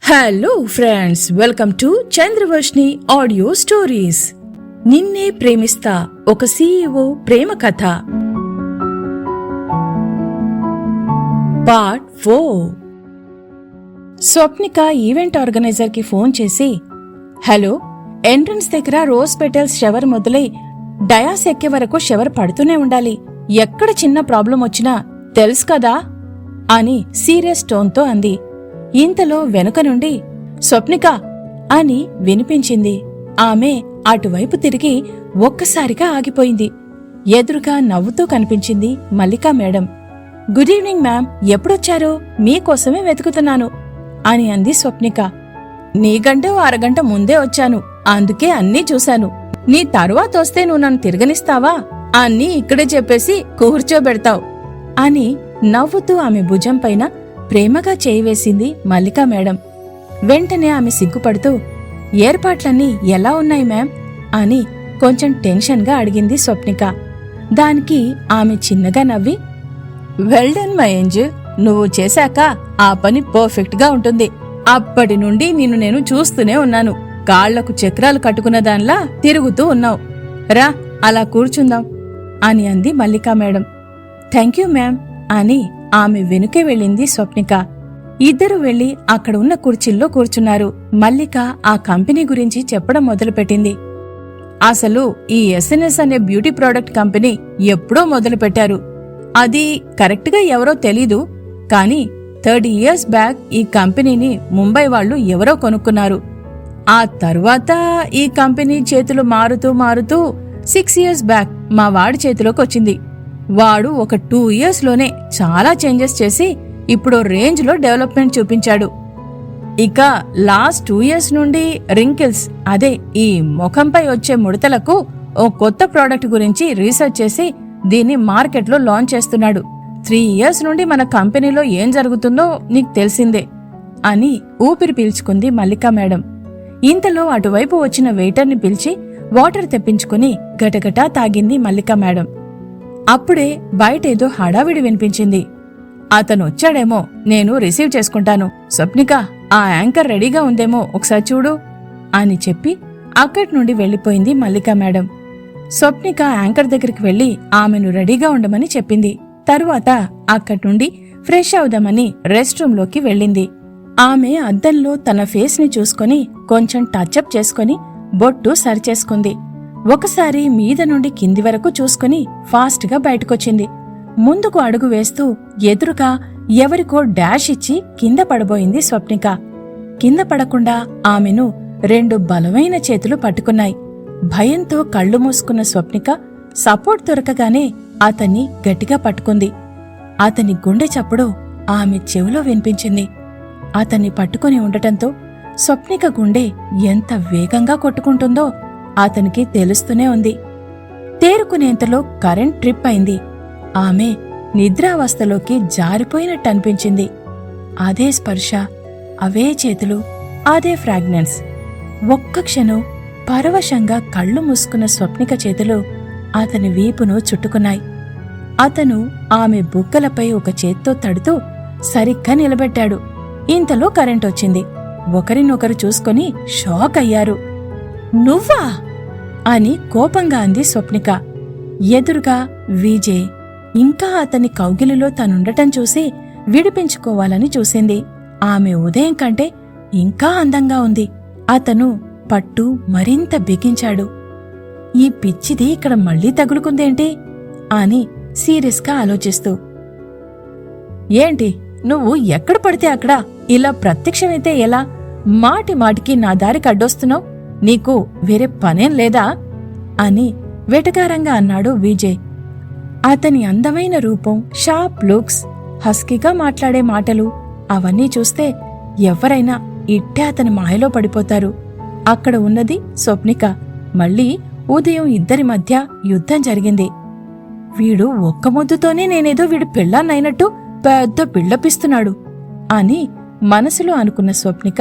Hello friends, welcome to Chandravarshini audio stories. నిన్నే ప్రేమిస్తా, ఒక CEO ప్రేమ కథ, పార్ట్ 4. స్వప్నిక ఈవెంట్ ఆర్గనైజర్ కి ఫోన్ చేసి, హలో, ఎంట్రన్స్ దగ్గర రోజ్ పెటల్స్ షవర్ మొదలై డయాస్ ఎక్కే వరకు షవర్ పడుతూనే ఉండాలి. ఎక్కడ చిన్న ప్రాబ్లం వచ్చినా తెలుసు కదా అని సీరియస్ టోన్తో అంది. ఇంతలో వెనుక నుండి స్వప్నిక అని వినిపించింది. ఆమె అటువైపు తిరిగి ఒక్కసారిగా ఆగిపోయింది. ఎదురుగా నవ్వుతూ కనిపించింది Mallika madam. Good evening ma'am, ఎప్పుడొచ్చారో? మీకోసమే వెతుకుతున్నాను అని అంది స్వప్నిక. నీకంటే అరగంట ముందే వచ్చాను, అందుకే అన్నీ చూశాను. నీ తరువాత వస్తే నువ్వు నన్ను తిరగనిస్తావా? అన్నీ ఇక్కడే చెప్పేసి కూర్చోబెడతావు అని నవ్వుతూ ఆమె భుజం పైన ప్రేమగా చేయివేసింది మల్లికా మేడం. వెంటనే ఆమె సిగ్గుపడుతూ, ఏర్పాట్లన్నీ ఎలా ఉన్నాయి మ్యామ్ అని కొంచెం టెన్షన్గా అడిగింది స్వప్నిక. దానికి ఆమె చిన్నగా నవ్వి, వెల్ డన్ మై ఏంజెల్, నువ్వు చేశాక ఆ పని పర్ఫెక్ట్గా ఉంటుంది. అప్పటి నుండి నిన్ను నేను చూస్తూనే ఉన్నాను. కాళ్లకు చక్రాలు కట్టుకున్న దానిలా తిరుగుతూ ఉన్నావు. రా, అలా కూర్చుందాం అని అంది Mallika madam. Thank you ma'am అని ఆమె వెనుకే వెళ్ళింది స్వప్నిక. ఇద్దరు వెళ్లి అక్కడ ఉన్న కుర్చీల్లో కూర్చున్నారు. మల్లిక ఆ కంపెనీ గురించి చెప్పడం మొదలుపెట్టింది. అసలు ఈ SNS అనే బ్యూటీ ప్రోడక్ట్ కంపెనీ ఎప్పుడో మొదలుపెట్టారు. అది కరెక్ట్గా ఎవరో తెలీదు, కానీ 30 years బ్యాక్ ఈ కంపెనీని ముంబై వాళ్లు ఎవరో కొనుక్కున్నారు. ఆ తరువాత ఈ కంపెనీ చేతులు మారుతూ 6 years బ్యాక్ మా వాడి చేతిలోకి వచ్చింది. వాడు ఒక 2 years లోనే చాలా చేంజెస్ చేసి ఇప్పుడు రేంజ్లో డెవలప్మెంట్ చూపించాడు. ఇక లాస్ట్ 2 years నుండి రింకిల్స్, అదే ఈ ముఖంపై వచ్చే ముడతలకు ఓ కొత్త ప్రోడక్ట్ గురించి రీసెర్చ్ చేసి దీన్ని మార్కెట్లో లాంచ్ చేస్తున్నాడు. 3 years నుండి మన కంపెనీలో ఏం జరుగుతుందో నీకు తెలిసిందే అని ఊపిరి పీల్చుకుంది మల్లికా మేడం. ఇంతలో అటువైపు వచ్చిన వెయిటర్ని పిలిచి వాటర్ తెప్పించుకుని గటగటా తాగింది మల్లికా మేడం. అప్పుడే బయటేదో హడావిడి వినిపించింది. అతనొచ్చాడేమో, నేను రిసీవ్ చేసుకుంటాను. స్వప్నిక, ఆ యాంకర్ రెడీగా ఉందేమో ఒకసారి చూడు అని చెప్పి అక్కడి నుండి వెళ్లిపోయింది మల్లికా మేడం. స్వప్నిక యాంకర్ దగ్గరికి వెళ్లి ఆమెను రెడీగా ఉండమని చెప్పింది. తరువాత అక్కడి నుండి ఫ్రెష్ అవుదామని రెస్ట్ రూంలోకి వెళ్ళింది. ఆమె అద్దంలో తన ఫేస్ ని చూసుకుని కొంచెం టచ్అప్ చేసుకుని బొట్టు సరిచేసుకుంది. ఒకసారి మీద నుండి కింది వరకు చూసుకుని ఫాస్ట్గా బయటకొచ్చింది. ముందుకు అడుగు వేస్తూ ఎదురుగా ఎవరికో డాష్ ఇచ్చి కింద పడబోయింది స్వప్నిక. కింద పడకుండా ఆమెను 2 బలమైన చేతులు పట్టుకున్నాయి. భయంతో కళ్ళు మూసుకున్న స్వప్నిక సపోర్ట్ దొరకగానే అతన్ని గట్టిగా పట్టుకుంది. అతని గుండె చప్పుడు ఆమె చెవిలో వినిపించింది. అతన్ని పట్టుకుని ఉండటంతో స్వప్నిక గుండె ఎంత వేగంగా కొట్టుకుంటుందో అతనికి తెలుస్తూనే ఉంది. తేరుకునేంతలో కరెంట్ ట్రిప్ అయింది. ఆమె నిద్రావస్థలోకి జారిపోయినట్టనిపించింది. అదే స్పర్శ, అవే చేతులు, అదే ఫ్రాగ్రెన్స్. ఒక్క క్షణం పరవశంగా కళ్ళు మూసుకున్న స్వప్నిక చేతులు అతని వీపును చుట్టుకున్నాయి. అతను ఆమె బుగ్గలపై ఒక చేత్తో తడుతూ సరిగ్గా నిలబెట్టాడు. ఇంతలో కరెంటొచ్చింది. ఒకరినొకరు చూసుకుని షాక్ అయ్యారు. నువ్వా అని కోపంగా అంది స్వప్నిక. ఎదురుగా విజయ్ ఇంకా అతని కౌగిలిలో తనుండటం చూసి విడిపించుకోవాలని చూసింది. ఆమె ఉదయం కంటే ఇంకా అందంగా ఉంది. అతను పట్టు మరింత బిగించాడు. ఈ పిచ్చిది ఇక్కడ మళ్లీ తగులుకుందేంటి అని సీరియస్గా ఆలోచిస్తూ, ఏంటి నువ్వు ఎక్కడ పడితే అక్కడ ఇలా ప్రత్యక్షమైతే ఎలా? మాటి మాటికి నా దారికి అడ్డొస్తున్నావు. నీకు వేరే పనేం లేదా అని వెటకారంగా అన్నాడు విజయ్. అతని అందమైన రూపం, షార్ప్ లుక్స్, హస్కీగా మాట్లాడే మాటలు అవన్నీ చూస్తే ఎవరైనా ఇట్టే అతని మాయలో పడిపోతారు. అక్కడ ఉన్నది స్వప్నిక. మళ్ళీ ఉదయం ఇద్దరి మధ్య యుద్ధం జరిగింది. వీడు ఒక్క ముద్దుతోనే నేనేదో వీడు పెళ్ళాన్నైనట్టు పెద్ద బిళ్ళపిస్తున్నాడు అని మనసులో అనుకున్న స్వప్నిక,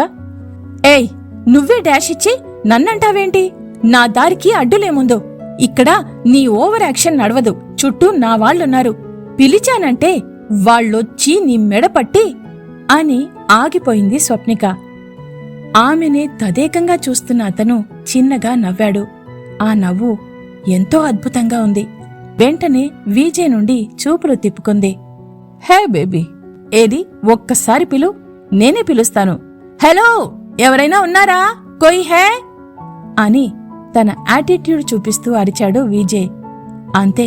ఏయ్, నువ్వే డాష్ ఇచ్చి నన్నంటావేంటి? నా దారికి అడ్డులేముందో? ఇక్కడ నీ ఓవర్ యాక్షన్ నడవదు. చుట్టూ నా వాళ్ళున్నారు. పిలిచానంటే వాళ్ళొచ్చి నీ మెడపట్టి అని ఆగిపోయింది స్వప్నిక. ఆమెనే తదేకంగా చూస్తున్న అతను చిన్నగా నవ్వాడు. ఆ నవ్వు ఎంతో అద్భుతంగా ఉంది. వెంటనే విజయ్ నుండి చూపులు తిప్పుకుంది. హే బేబీ, ఏది ఒక్కసారి పిలు, నేనే పిలుస్తాను. హలో, ఎవరైనా ఉన్నారా? కోయి హే అని తన యాటిట్యూడ్ చూపిస్తూ అరిచాడు విజయ్. అంతే,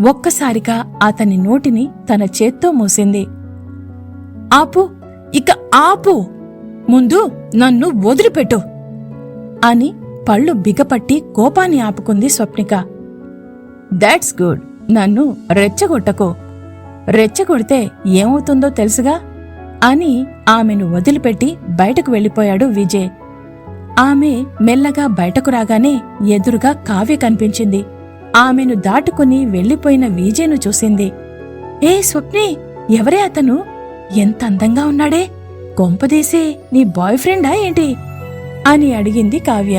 ఒక్కసారిగా అతని నోటిని తన చేత్తో మూసింది. ఆపు, ఇక ఆపు, ముందు నన్ను వదిలిపెట్టు అని పళ్ళు బిగపట్టి కోపాన్ని ఆపుకుంది స్వప్నిక. దాట్స్ గుడ్, నన్ను రెచ్చగొట్టకో. రెచ్చగొడితే ఏమవుతుందో తెలుసుగా అని ఆమెను వదిలిపెట్టి బయటకు వెళ్ళిపోయాడు విజయ్. ఆమె మెల్లగా బయటకు రాగానే ఎదురుగా కావ్య కనిపించింది. ఆమెను దాటుకుని వెళ్లిపోయిన విజయ్ను చూసింది. ఏ స్వప్నే, ఎవరే అతను? ఎంత అందంగా ఉన్నాడే, కొంపదీసే నీ బాయ్ ఫ్రెండా ఏంటి అని అడిగింది కావ్య.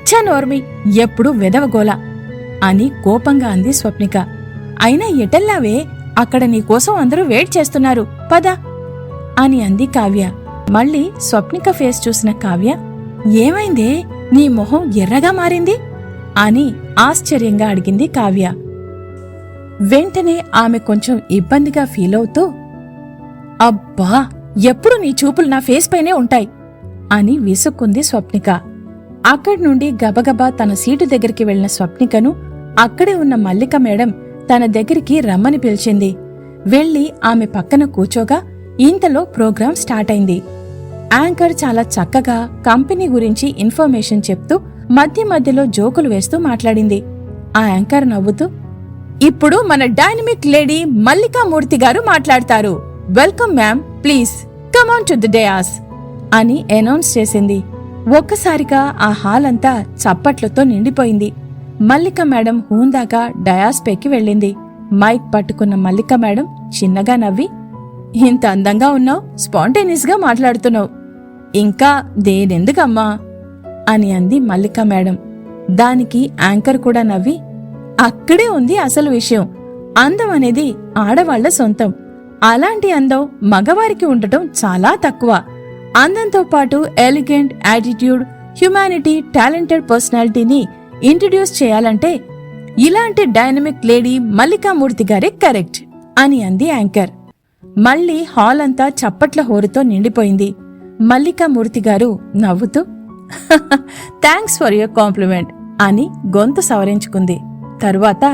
చనోర్మి, ఎప్పుడు వెదవగోల అని కోపంగా అంది స్వప్నిక. అయినా ఎటెల్లావే, అక్కడ నీకోసం అందరూ వెయిట్ చేస్తున్నారు, పద అని అంది కావ్య. మళ్ళీ స్వప్నిక ఫేస్ చూసిన కావ్య, ఏమైందే, నీ మొహం ఎర్రగా మారింది అని ఆశ్చర్యంగా అడిగింది కావ్య. వెంటనే ఆమె కొంచెం ఇబ్బందిగా ఫీలవుతూ, అబ్బా, ఎప్పుడు నీ చూపులు నా ఫేస్ పైనే ఉంటాయి అని విసుక్కుంది స్వప్నిక. అక్కడ్నుండి గబగబా తన సీటు దగ్గరికి వెళ్లిన స్వప్నికను అక్కడే ఉన్న మల్లిక మేడం తన దగ్గరికి రమ్మని పిలిచింది. వెళ్లి ఆమె పక్కన కూచోగా ఇంతలో ప్రోగ్రాం స్టార్ట్ అయింది. యాంకర్ చాలా చక్కగా కంపెనీ గురించి ఇన్ఫర్మేషన్ చెప్తూ మధ్య మధ్యలో జోకులు వేస్తూ మాట్లాడింది. ఆ యాంకర్ నవ్వుతూ, ఇప్పుడు మన డైనమిక్ లేడీ మల్లికామూర్తి గారు మాట్లాడతారు. Welcome ma'am, please come on to the dais అని అనౌన్స్ చేసింది. ఒక్కసారిగా ఆ హాల్ అంతా చప్పట్లతో నిండిపోయింది. మల్లిక మేడం హూందాగా డయాస్ పైకి వెళ్ళింది. మైక్ పట్టుకున్న మల్లిక మేడం చిన్నగా నవ్వి, ఇంత అందంగా ఉన్నావు, స్పాంటేనియస్ గా మాట్లాడుతున్నావు, ఇంకా దేనెందుకమ్మా అని అంది మల్లిక మేడం. దానికి యాంకర్ కూడా నవ్వి, అక్కడే ఉంది అసలు విషయం. అందం అనేది ఆడవాళ్ల సొంతం. అలాంటి అందం మగవారికి ఉండటం చాలా తక్కువ. అందంతో పాటు ఎలిగెంట్ యాటిట్యూడ్, హ్యుమానిటీ, టాలెంటెడ్ పర్సనాలిటీని ఇంట్రడ్యూస్ చేయాలంటే ఇలాంటి డైనమిక్ లేడీ మల్లికామూర్తి గారే కరెక్ట్ అని అంది యాంకర్. మళ్లీ హాల్ అంతా చప్పట్ల హోరుతో నిండిపోయింది. మల్లికామూర్తి గారు నవ్వుతూ, థ్యాంక్స్ ఫర్ యువర్ కాంప్లిమెంట్ అని గొంతు సవరించుకుంది. తరువాత,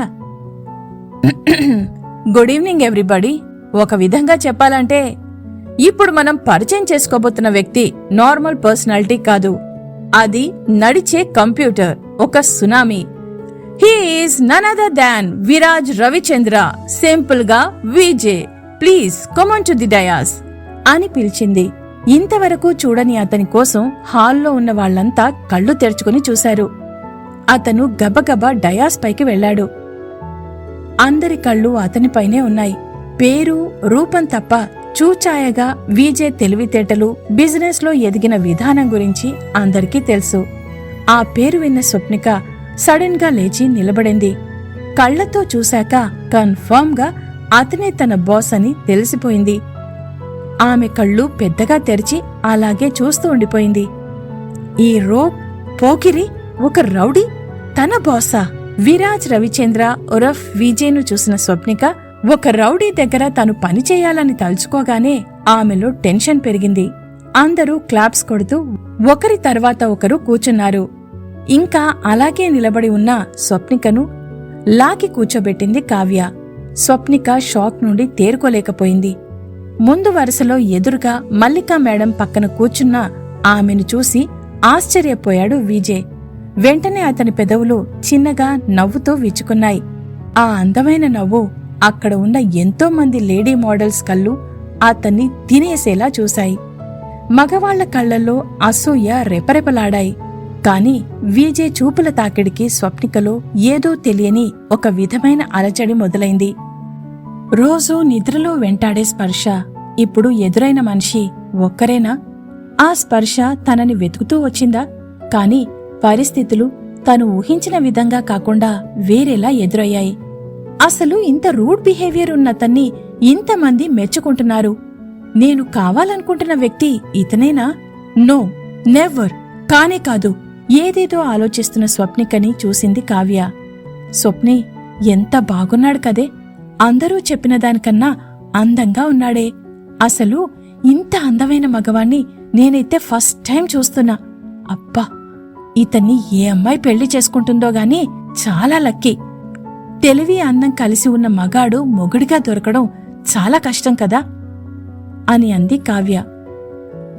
గుడ్ ఈవినింగ్ ఎవ్రీబడి. ఒక విధంగా చెప్పాలంటే ఇప్పుడు మనం పరిచయం చేసుకోబోతున్న వ్యక్తి నార్మల్ పర్సనాలిటీ కాదు, అది నడిచే కంప్యూటర్, ఒక tsunami. He is none other than Viraj Ravichandra, simple గా VJ. Please come on to the dais అని పిలిచింది. ఇంతవరకు చూడని అతని కోసం హాల్లో ఉన్న వాళ్లంతా కళ్ళు తెరుచుకుని చూశారు. అతను గబగబా డయాస్ పైకి వెళ్లాడు. అందరి కళ్ళు అతనిపైనే ఉన్నాయి. పేరు, రూపం తప్ప చూచాయగా విజే తెలివితేటలు, బిజినెస్ లో ఎదిగిన విధానం గురించి అందరికీ తెలుసు. ఆ పేరు విన్న స్వప్నిక సడన్ గా లేచి నిలబడింది. కళ్లతో చూశాక కన్ఫర్మ్ గా అతనే తన బాస్ అని తెలిసిపోయింది. ఆమె కళ్ళు పెద్దగా తెరిచి అలాగే చూస్తూ ఉండిపోయింది. ఈ పోకిరి, ఒక రౌడీ, తన బాసా? విరాజ్ రవిచంద్ర ఉరఫ్ విజయ్ను చూసిన స్వప్నిక ఒక రౌడీ దగ్గర తను పనిచేయాలని తలుచుకోగానే ఆమెలో టెన్షన్ పెరిగింది. అందరూ క్లాప్స్ కొడుతూ ఒకరి తర్వాత ఒకరు కూచున్నారు. ఇంకా అలాగే నిలబడి ఉన్న స్వప్నికను లాగి కూర్చోబెట్టింది కావ్య. స్వప్నిక షాక్ నుండి తేరుకోలేకపోయింది. ముందు వరుసలో ఎదురుగా మల్లికా మేడం పక్కన కూర్చున్న ఆమెను చూసి ఆశ్చర్యపోయాడు విజయ్. వెంటనే అతని పెదవులు చిన్నగా నవ్వుతో విచ్చుకున్నాయి. ఆ అందమైన నవ్వు అక్కడ ఉన్న ఎంతో మంది లేడీ మోడల్స్ కళ్ళు అతన్ని తినేసేలా చూశాయి. మగవాళ్ల కళ్లల్లో అసూయ రెపరెపలాడాయి. కాని విజయ్ చూపుల తాకిడికి స్వప్నికలో ఏదో తెలియని ఒక విధమైన అలజడి మొదలైంది. రోజూ నిద్రలో వెంటాడే స్పర్శ ఇప్పుడు ఎదురైన మనిషి ఒక్కరేనా? ఆ స్పర్శ తనని వెతుకుతూ వచ్చిందా? కాని పరిస్థితులు తను ఊహించిన విధంగా కాకుండా వేరేలా ఎదురయ్యాయి. అసలు ఇంత రూడ్ బిహేవియర్ ఉన్నతన్ని ఇంతమంది మెచ్చుకుంటున్నారు. నేను కావాలనుకుంటున్న వ్యక్తి ఇతనేనా? నో, నెవర్, కానే కాదు. ఏదేదో ఆలోచిస్తున్న స్వప్నికని చూసింది కావ్య. స్వప్ని ఎంత బాగున్నాడు కదే, అందరూ చెప్పిన దానికన్నా అందంగా ఉన్నాడే. అసలు ఇంత అందమైన మగవాణ్ణి నేనైతే ఫస్ట్ టైం చూస్తున్నా. అబ్బా, ఇతన్ని ఏ అమ్మాయి పెళ్లి చేసుకుంటుందో గాని చాలా లక్కీ. తెలివి అందం కలిసి ఉన్న మగాడు మొగుడిగా దొరకడం చాలా కష్టం కదా అని అంది కావ్య.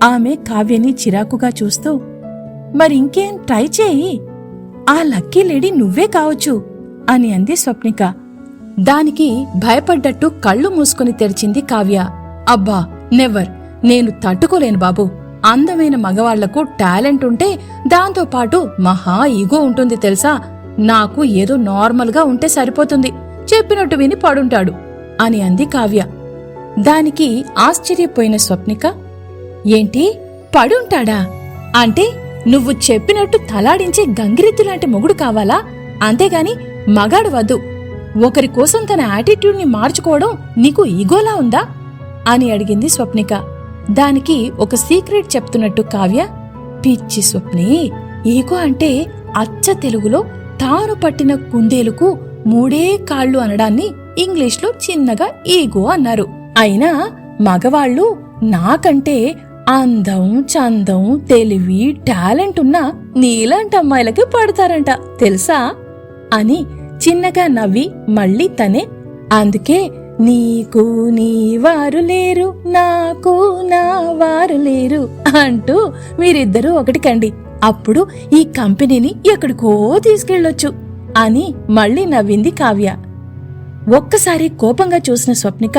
ఆమె కావ్యని చిరాకుగా చూస్తూ, మరింకేం ట్రై చేయి, ఆ లక్కీ లేడీ నువ్వే కావచ్చు అని అంది స్వప్నిక. దానికి భయపడ్డట్టు కళ్ళు మూసుకుని తెరిచింది కావ్య. అబ్బా నెవర్, నేను తట్టుకోలేను బాబు. అందమైన మగవాళ్లకు టాలెంట్ ఉంటే దాంతోపాటు మహా ఈగో ఉంటుంది తెలుసా. నాకు ఏదో నార్మల్గా ఉంటే సరిపోతుంది, చెప్పినట్టు విని పడుంటాడు అని అంది కావ్య. దానికి ఆశ్చర్యపోయిన స్వప్నిక, ఏంటి పడుంటాడా అంటే నువ్వు చెప్పినట్టు తలాడించే గంగిరెద్దులాంటి మొగుడు కావాలా? అంతేగాని మగాడు వద్దు. ఒకరి కోసం తన యాటిట్యూడ్ని మార్చుకోవడం నీకు ఈగోలా ఉందా అని అడిగింది స్వప్నిక. దానికి ఒక సీక్రెట్ చెప్తున్నట్టు కావ్య, పిచ్చి స్వప్ని, ఈగో అంటే అచ్చ తెలుగులో తాను పట్టిన కుందేలుకు మూడే కాళ్ళు అనడాన్ని ఇంగ్లీష్లో చిన్నగా ఈగో అన్నారు. అయినా మగవాళ్లు నాకంటే అందం, చందం, తెలివి, టాలెంట్ ఉన్న నీలాంటి అమ్మాయిలకి పడతారంట తెలుసా అని చిన్నగా నవ్వి మళ్ళీ తనే, అందుకే నీకు నీ వారు లేరు, నాకు నా వారు లేరు అంటూ మీరిద్దరూ ఒకటి కండి, అప్పుడు ఈ కంపెనీని ఎక్కడికో తీసుకెళ్లొచ్చు అని మళ్ళీ నవ్వింది కావ్య. ఒక్కసారి కోపంగా చూసిన స్వప్నిక,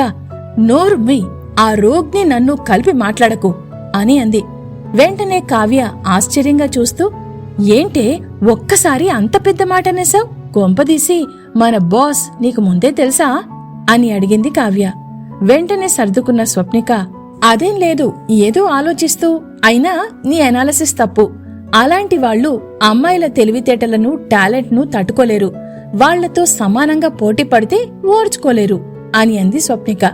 నోర్మి, ఆ రోగ్ని నన్ను కలిపి మాట్లాడకు అని అంది. వెంటనే కావ్య ఆశ్చర్యంగా చూస్తూ, ఏంటే ఒక్కసారి అంత పెద్ద మాట అనేసావ్? కొంపదీసి మన బాస్ నీకు ముందే తెలుసా అని అడిగింది కావ్య. వెంటనే సర్దుకున్న స్వప్నిక, అదేం లేదు, ఏదో ఆలోచిస్తూ, అయినా నీ అనాలిసిస్ తప్పు. అలాంటి వాళ్లు అమ్మాయిల తెలివితేటలను, టాలెంట్ను తట్టుకోలేరు, వాళ్లతో సమానంగా పోటీ పడితే ఓర్చుకోలేరు అని అంది స్వప్నిక.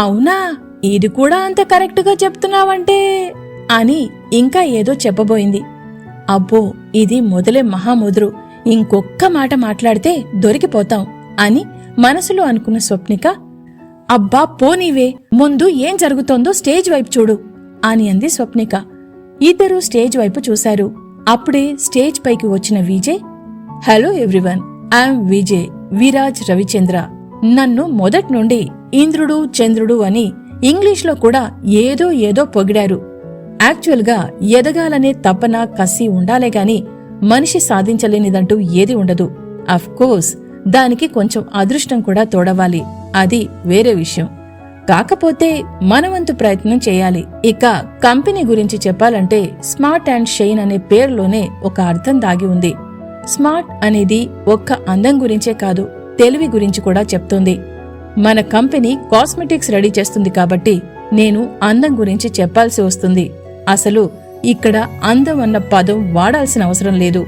అవునా, ఇది కూడా అంత కరెక్టుగా చెప్తున్నావంటే అని ఇంకా ఏదో చెప్పబోయింది. అబ్బో, ఇది మొదలే మహాముదురు, ఇంకొక్క మాట మాట్లాడితే దొరికిపోతాం అని మనసులో అనుకున్న స్వప్నిక, అబ్బా పోనీవే, ముందు ఏం జరుగుతోందో స్టేజ్ వైపు చూడు అని అంది స్వప్నిక. ఇద్దరూ స్టేజ్ వైపు చూశారు. అప్పుడే స్టేజ్ పైకి వచ్చిన Vijay, hello everyone, I'm Vijay Viraj Ravichandra. నన్ను మొదటి నుండి ఇంద్రుడు చంద్రుడు అని ఇంగ్లీష్లో కూడా ఏదో ఏదో పొగిడారు. యాక్చువల్గా ఎదగాలనే తపన, కసి ఉండాలేగాని మనిషి సాధించలేనిదంటూ ఏది ఉండదు. అఫ్కోర్స్ దానికి కొంచెం అదృష్టం కూడా తోడవాలి, అది వేరే విషయం. కాకపోతే మనవంతు ప్రయత్నం చేయాలి. ఇక కంపెనీ గురించి చెప్పాలంటే స్మార్ట్ అండ్ షైన్ అనే పేరులోనే ఒక అర్థం దాగి ఉంది. స్మార్ట్ అనేది ఒక్క అందం గురించే కాదు, తెలివి గురించి కూడా చెప్తుంది. మన కంపెనీ కాస్మెటిక్స్ రెడీ చేస్తుంది కాబట్టి నేను అందం గురించి చెప్పాల్సి వస్తుంది. అసలు ఇక్కడ అందం అన్న పదం వాడాల్సిన అవసరం లేదు,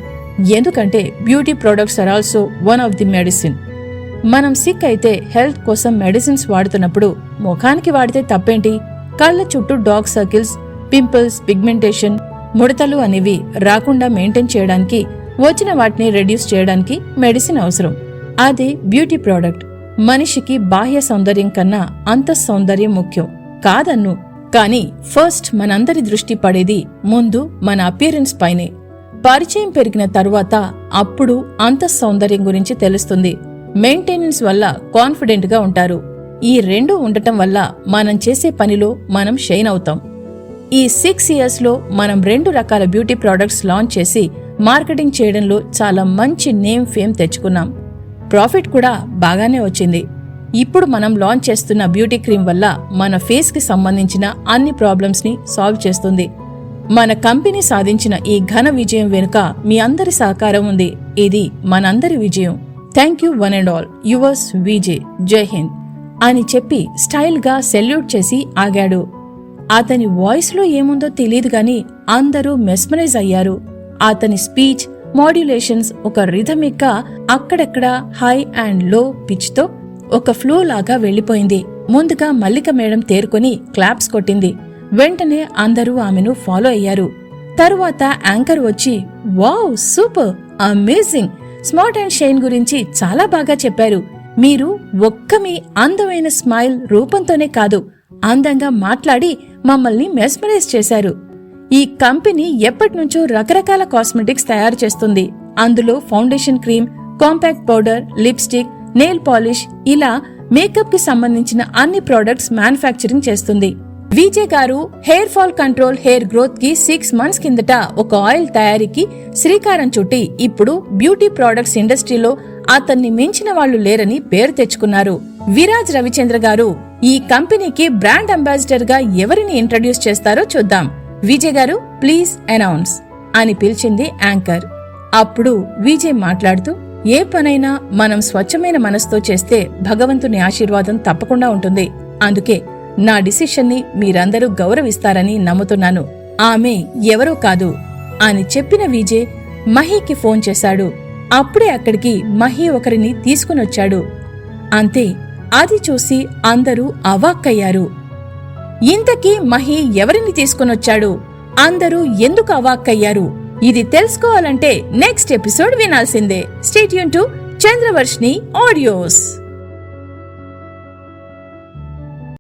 ఎందుకంటే beauty products are also one of the medicine. మనం సిక్ అయితే హెల్త్ కోసం మెడిసిన్స్ వాడుతున్నప్పుడు ముఖానికి వాడితే తప్పేంటి? కళ్ళ చుట్టూ డార్క్ సర్కిల్స్, పింపుల్స్, పిగ్మెంటేషన్, ముడతలు అనేవి రాకుండా మెయింటైన్ చేయడానికి, వచ్చిన వాటిని రెడ్యూస్ చేయడానికి మెడిసిన్ అవసరం. అదే బ్యూటీ ప్రోడక్ట్. మనిషికి బాహ్య సౌందర్యం కన్నా అంతః సౌందర్యం ముఖ్యం కాదన్ను. కానీ ఫస్ట్ మనందరి దృష్టి పడేది ముందు మన అపియరెన్స్ పైనే. పరిచయం పెరిగిన తరువాత అప్పుడు అంతః సౌందర్యం గురించి తెలుస్తుంది. మెయింటెనెన్స్ వల్ల కాన్ఫిడెంట్ గా ఉంటారు. ఈ రెండు ఉండటం వల్ల మనం చేసే పనిలో మనం షైన్ అవుతాం. ఈ 6 years లో మనం 2 రకాల బ్యూటీ ప్రోడక్ట్స్ లాంచ్ చేసి మార్కెటింగ్ చేయడంలో చాలా మంచి నేమ్ ఫేమ్ తెచ్చుకున్నాం. ప్రాఫిట్ కూడా బాగానే వచ్చింది. ఇప్పుడు మనం లాంచ్ చేస్తున్న బ్యూటీ క్రీమ్ వల్ల మన ఫేస్ కి సంబంధించిన అన్ని ప్రాబ్లమ్స్ ని సాల్వ్ చేస్తుంది. మన కంపెనీ సాధించిన ఈ ఘన విజయం వెనుక మీ అందరి సహకారం ఉంది. ఇది మనందరి విజయం. Thank you one and all, yours Vijay, జై హింద్ అని చెప్పి స్టైల్ గా సెల్యూట్ చేసి ఆగాడు. అతని వాయిస్ లో ఏముందో తెలియదు గాని అందరూ మెస్మరైజ్ అయ్యారు. అతని స్పీచ్, మాడ్యులేషన్స్ ఒక రిథమిక్ గా అక్కడక్కడ హై అండ్ లో పిచ్ తో ఒక ఫ్లో లాగా వెళ్లిపోయింది. ముందుగా మల్లిక మేడం తేరుకొని క్లాప్స్ కొట్టింది. వెంటనే అందరూ ఆమెను ఫాలో అయ్యారు. తరువాత యాంకర్ వచ్చి, wow, super, amazing, smart and shine గురించి చాలా బాగా చెప్పారు. మీరు ఒక్క మీ అందమైన స్మైల్ రూపంతోనే కాదు, అందంగా మాట్లాడి మమ్మల్ని మెస్మరైజ్ చేశారు. ఈ కంపెనీ ఎప్పటినుంచో రకరకాల కాస్మెటిక్స్ తయారు చేస్తుంది. అందులో foundation cream, compact powder, lipstick, nail polish, ఇలా మేకప్ కి సంబంధించిన అన్ని ప్రొడక్ట్స్ మ్యానుఫ్యాక్చరింగ్ చేస్తుంది. విజయ్ గారు hair fall control, hair growth కి 6 months కిందట ఒక ఆయిల్ తయారీకి శ్రీకారం చుట్టి ఇప్పుడు బ్యూటీ ప్రొడక్ట్స్ ఇండస్ట్రీలో అతన్ని మించిన వాళ్లు లేరని పేరు తెచ్చుకున్నారు. విరాజ్ రవిచంద్ర గారు ఈ కంపెనీకి బ్రాండ్ అంబాసిడర్ గా ఎవరిని ఇంట్రడ్యూస్ చేస్తారో చూద్దాం. విజయ్ గారు, ప్లీజ్ అనౌన్స్ అని పిలిచింది యాంకర్. అప్పుడు విజయ్ మాట్లాడుతూ, ఏ పనైనా మనం స్వచ్ఛమైన మనసుతో చేస్తే భగవంతుని ఆశీర్వాదం తప్పకుండా ఉంటుంది. అందుకే నా డిసిషన్ ని మీరందరూ గౌరవిస్తారని నమ్ముతున్నాను. ఆమె ఎవరో కాదు అని చెప్పిన విజయ్ మహీకి ఫోన్ చేశాడు. అప్పుడే అక్కడికి మహీ ఒకరిని తీసుకునొచ్చాడు. అంతే, అది చూసి అందరూ అవాక్కయ్యారు. ఇంతకీ మహీ ఎవరిని తీసుకునొచ్చాడు? అందరూ ఎందుకు అవాక్కయ్యారు? ఇది తెలుసుకోవాలంటే నెక్స్ట్ ఎపిసోడ్ వినాల్సిందే. Stay tune to Chandravarshini audios.